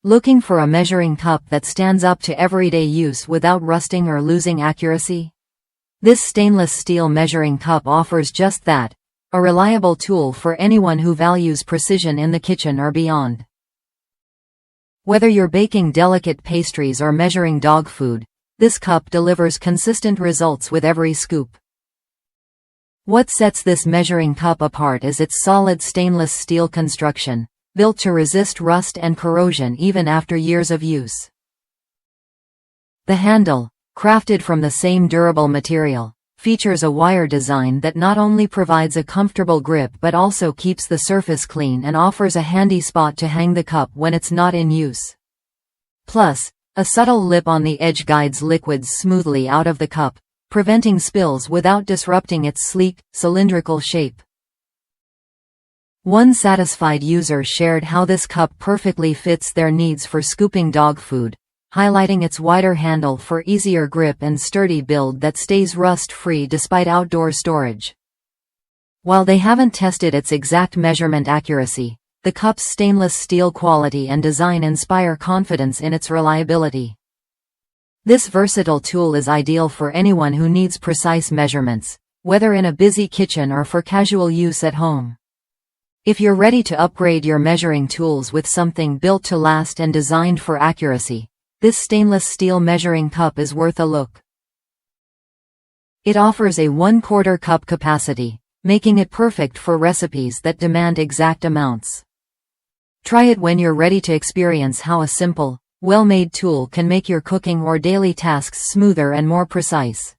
Looking for a measuring cup that stands up to everyday use without rusting or losing accuracy? This stainless steel measuring cup offers just that, a reliable tool for anyone who values precision in the kitchen or beyond. Whether you're baking delicate pastries or measuring dog food, this cup delivers consistent results with every scoop. What sets this measuring cup apart is its solid stainless steel construction, built to resist rust and corrosion even after years of use. The handle, crafted from the same durable material, features a wire design that not only provides a comfortable grip but also keeps the surface clean and offers a handy spot to hang the cup when it's not in use. Plus, a subtle lip on the edge guides liquids smoothly out of the cup, preventing spills without disrupting its sleek, cylindrical shape. One satisfied user shared how this cup perfectly fits their needs for scooping dog food, highlighting its wider handle for easier grip and sturdy build that stays rust-free despite outdoor storage. While they haven't tested its exact measurement accuracy, the cup's stainless steel quality and design inspire confidence in its reliability. This versatile tool is ideal for anyone who needs precise measurements, whether in a busy kitchen or for casual use at home. If you're ready to upgrade your measuring tools with something built to last and designed for accuracy, this stainless steel measuring cup is worth a look. It offers a 1/4 cup capacity, making it perfect for recipes that demand exact amounts. Try it when you're ready to experience how a simple, well-made tool can make your cooking or daily tasks smoother and more precise.